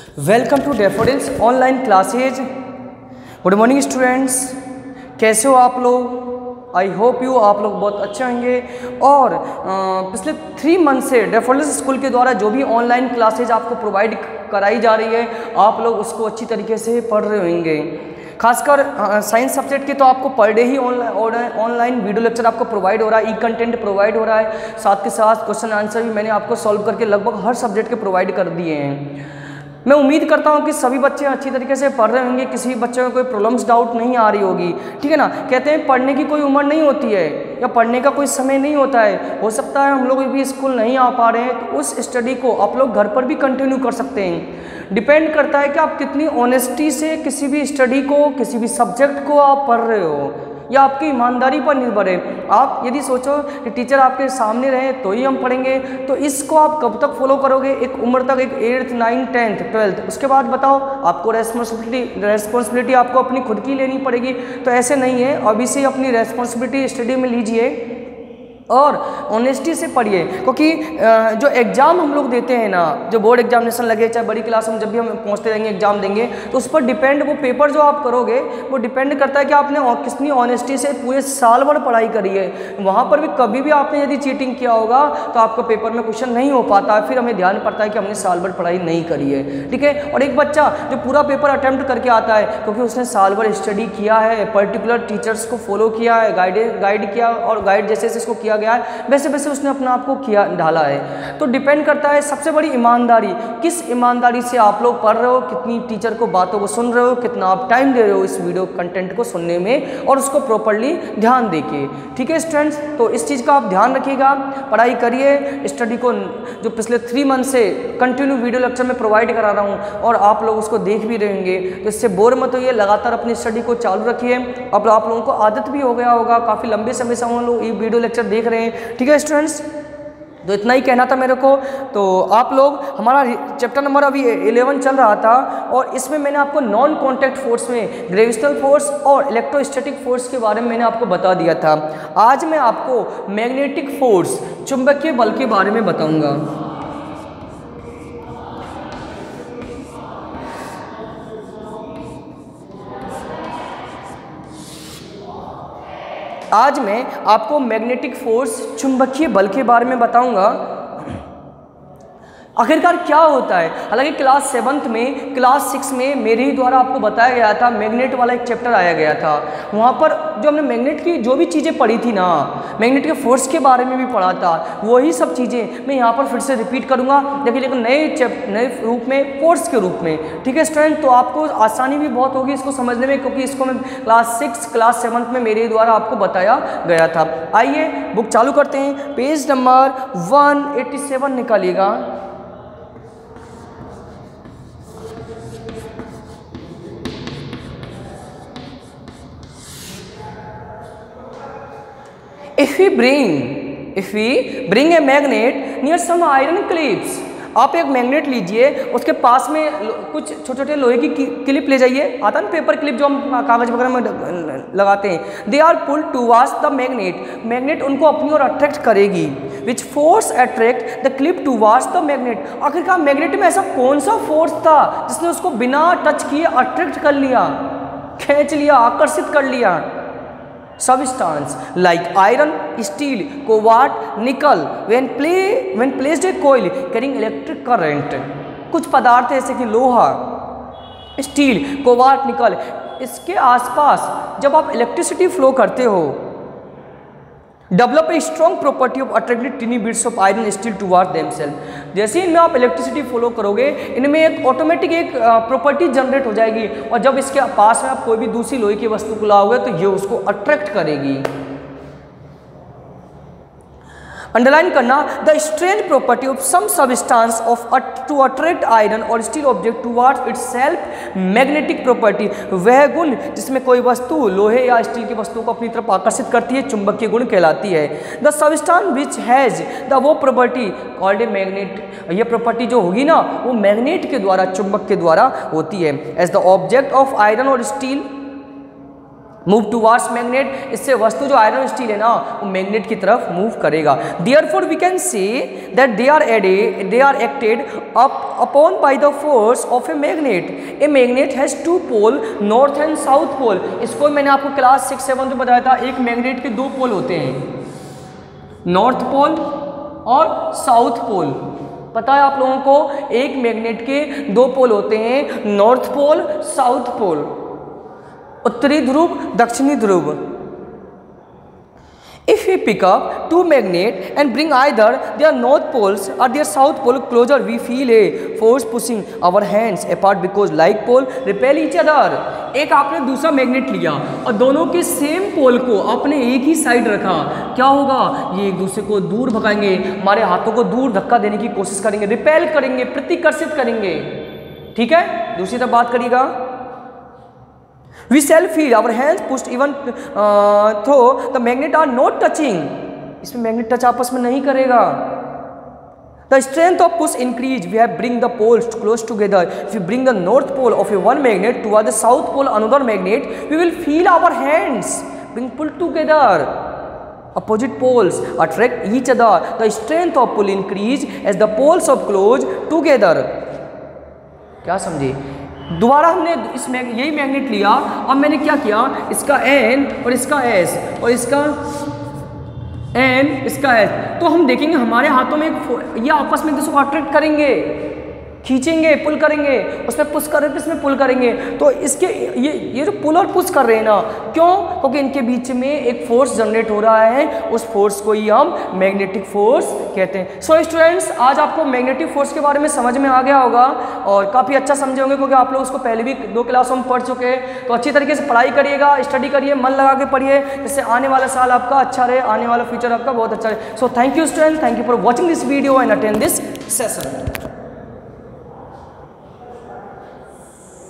Welcome to Daffodils online classes. Good morning students, कैसे हो आप लोग? आई होप यू आप लोग बहुत अच्छे होंगे। और पिछले 3 मंथ से डैफोडिल्स स्कूल के द्वारा जो भी ऑनलाइन क्लासेज आपको प्रोवाइड कराई जा रही है, आप लोग उसको अच्छी तरीके से पढ़ रहे होंगे। खासकर साइंस सब्जेक्ट के तो आपको पर डे ही ऑनलाइन वीडियो लेक्चर आपको प्रोवाइड हो रहा है, ई कंटेंट प्रोवाइड हो रहा है। साथ के साथ क्वेश्चन आंसर भी मैंने आपको सॉल्व करके लगभग हर सब्जेक्ट के प्रोवाइड कर दिए हैं। मैं उम्मीद करता हूं कि सभी बच्चे अच्छी तरीके से पढ़ रहे होंगे, किसी बच्चे में कोई प्रॉब्लम्स डाउट नहीं आ रही होगी। ठीक है ना? कहते हैं पढ़ने की कोई उम्र नहीं होती है या पढ़ने का कोई समय नहीं होता है। हो सकता है हम लोग भी स्कूल नहीं आ पा रहे हैं, तो उस स्टडी को आप लोग घर पर भी कंटिन्यू कर सकते हैं। डिपेंड करता है कि आप कितनी ऑनेस्टी से किसी भी स्टडी को, किसी भी सब्जेक्ट को आप पढ़ रहे हो, या आपकी ईमानदारी पर निर्भर है। आप यदि सोचो कि टीचर आपके सामने रहे तो ही हम पढ़ेंगे, तो इसको आप कब तक फॉलो करोगे? एक उम्र तक, एक 8th 9th 10th 12th, उसके बाद बताओ आपको रेस्पॉन्सिबिलिटी आपको अपनी खुद की लेनी पड़ेगी। तो ऐसे नहीं है, अभी से अपनी रेस्पॉन्सिबिलिटी स्टडी में लीजिए और ऑनेस्टी से पढ़िए। क्योंकि जो एग्ज़ाम हम लोग देते हैं ना, जो बोर्ड एग्जामिनेशन लगे, चाहे बड़ी क्लास में जब भी हम पहुंचते रहेंगे एग्जाम देंगे, तो उस पर डिपेंड, वो पेपर जो आप करोगे वो डिपेंड करता है कि आपने कितनी ऑनेस्टी से पूरे साल भर पढ़ाई करी है। वहाँ पर भी कभी भी आपने यदि चीटिंग किया होगा तो आपका पेपर में क्वेश्चन नहीं हो पाता, फिर हमें ध्यान पड़ता है कि हमने साल भर पढ़ाई नहीं करी है। ठीक है? और एक बच्चा जो पूरा पेपर अटैम्प्ट करके आता है क्योंकि उसने साल भर स्टडी किया है, पर्टिकुलर टीचर्स को फॉलो किया है, गाइड किया, और गाइड जैसे इसको किया गया है वैसे वैसे उसने अपना आप को किया ढाला है। तो डिपेंड करता है, सबसे बड़ी ईमानदारी, किस ईमानदारी से आप लोग पढ़ रहे हो, कितनी टीचर को बातों को सुन रहे हो, कितना आप टाइम दे रहे हो इस वीडियो कंटेंट को सुनने में और उसको प्रॉपर्ली ध्यान देके। ठीक है स्टूडेंट्स, तो इस चीज़ का आप ध्यान रखिएगा, पढ़ाई करिए। स्टडी को जो पिछले 3 मंथ से कंटिन्यू वीडियो लेक्चर में प्रोवाइड करा रहा हूँ और आप लोग उसको देख भी रहेंगे, तो इससे बोर मत होइए, लगातार अपनी स्टडी को चालू रखिए। अब आप लोगों को आदत भी हो गया होगा, काफ़ी लंबे समय से हम लोग ये वीडियो लेक्चर देख रहे हैं। ठीक है स्टूडेंट्स, तो इतना ही कहना था मेरे को। तो आप लोग, हमारा चैप्टर नंबर अभी 11 चल रहा था और इसमें मैंने आपको नॉन कॉन्टैक्ट फोर्स में ग्रेविटेशनल फोर्स और इलेक्ट्रोस्टैटिक फोर्स के बारे में मैंने आपको बता दिया था। आज मैं आपको मैग्नेटिक फोर्स, चुंबकीय बल के बारे में बताऊंगा। आज मैं आपको मैग्नेटिक फोर्स, चुंबकीय बल के बारे में बताऊंगा। आखिरकार क्या होता है? हालांकि क्लास 7th में, क्लास 6 में मेरे ही द्वारा आपको बताया गया था, मैग्नेट वाला एक चैप्टर आया गया था। वहाँ पर जो हमने मैग्नेट की जो भी चीज़ें पढ़ी थी ना, मैग्नेट के फोर्स के बारे में भी पढ़ा था, वही सब चीज़ें मैं यहाँ पर फिर से रिपीट करूँगा, लेकिन नए रूप में, फोर्स के रूप में। ठीक है स्टूडेंट, तो आपको आसानी भी बहुत होगी इसको समझने में, क्योंकि इसको मैं क्लास 6, क्लास 7th में मेरे द्वारा आपको बताया गया था। आइए बुक चालू करते हैं, page number 187 निकालिएगा। If we bring a magnet near some iron clips, आप एक मैग्नेट लीजिए, उसके पास में कुछ छोटे छोटे लोहे की क्लिप ले जाइए, आता है ना पेपर क्लिप जो हम कागज वगैरह में लगाते हैं। They are pulled towards the magnet, magnet उनको अपनी ओर अट्रैक्ट करेगी। Which force attract the clip towards the magnet, आखिरकार मैग्नेट में ऐसा कौन सा फोर्स था जिसने उसको बिना टच किए अट्रैक्ट कर लिया, खींच लिया, आकर्षित कर लिया? Substance like iron, steel, cobalt, nickel when placed a coil carrying electric current, कुछ पदार्थ ऐसे कि लोहा, स्टील, कोबाल्ट, निकल, इसके आसपास जब आप इलेक्ट्रिसिटी फ्लो करते हो, develop a strong property of attracting tiny bits of iron steel toward themselves. जैसे ही इनमें आप इलेक्ट्रिसिटी फॉलो करोगे, इनमें एक ऑटोमेटिक एक प्रॉपर्टी जनरेट हो जाएगी, और जब इसके पास में आप कोई भी दूसरी लोहे की वस्तु को लाओगे तो ये उसको अट्रैक्ट करेगी। अंडरलाइन करना, the strange property of some substance of to attract iron और steel object towards its self, magnetic property, वह गुण जिसमें कोई वस्तु लोहे या स्टील की वस्तु को अपनी तरफ आकर्षित करती है, चुंबकीय गुण कहलाती है। The substance which has the वो प्रॉपर्टी कॉल्ड ए मैग्नेट, ये प्रॉपर्टी जो होगी ना वो मैग्नेट के द्वारा, चुंबक के द्वारा होती है। As the object of iron और स्टील मूव टूवर्ड्स मैग्नेट, इससे वस्तु जो आयरन स्टील है ना वो मैग्नेट की तरफ मूव करेगा। Therefore we can say that they are acted upon by the force of a magnet. A magnet has two pole, north and south pole. इसको मैंने आपको क्लास 6-7 में बताया था, एक मैग्नेट के 2 पोल होते हैं, नॉर्थ पोल और साउथ पोल। पता है आप लोगों को, एक मैग्नेट के 2 पोल होते हैं, नॉर्थ पोल, साउथ पोल, उत्तरी ध्रुव, दक्षिणी ध्रुव। If we pick up 2 magnets and bring either their north poles or their south pole closer, we feel a force pushing our hands apart because like pole repel each other। एक आपने दूसरा magnet लिया और दोनों के same pole को आपने एक ही साइड रखा, क्या होगा, ये एक दूसरे को दूर भगाएंगे, हमारे हाथों को दूर धक्का देने की कोशिश करेंगे, रिपेल करेंगे, प्रतिकर्षित करेंगे। ठीक है, दूसरी तरफ बात करिएगा, we shall feel our hands pushed even though the magnet are not touching। इसमें मैग्नेट टच आपस में नहीं करेगा। The strength of push increase, we have bring the poles close together। If we bring the north pole of a one magnet toward the south pole another magnet, we will feel our hands being pulled together। Opposite poles attract each other, the strength of pull increase as the poles of close together। क्या समझे, दोबारा हमने यही magnet लिया और मैंने क्या किया, इसका N और इसका S और इसका N इसका S, तो हम देखेंगे हमारे हाथों में ये आपस में एक दूसरे को अट्रैक्ट करेंगे, खींचेंगे, पुल करेंगे, उसमें पुश करेंगे, इसमें पुल करेंगे। तो इसके ये जो पुल और पुश कर रहे हैं ना, क्यों, क्योंकि इनके बीच में एक फोर्स जनरेट हो रहा है, उस फोर्स को ही हम मैग्नेटिक फोर्स कहते हैं। सो स्टूडेंट्स, आज आपको मैग्नेटिक फोर्स के बारे में समझ में आ गया होगा और काफ़ी अच्छा समझे होंगे, क्योंकि आप लोग उसको पहले भी 2 क्लासों में पढ़ चुके हैं। तो अच्छी तरीके से पढ़ाई करिएगा, स्टडी करिए, मन लगा के पढ़िए, जिससे आने वाला साल आपका अच्छा रहे, आने वाला फ्यूचर आपका बहुत अच्छा रहे। So thank you students, thank you for watching this video and attend this session.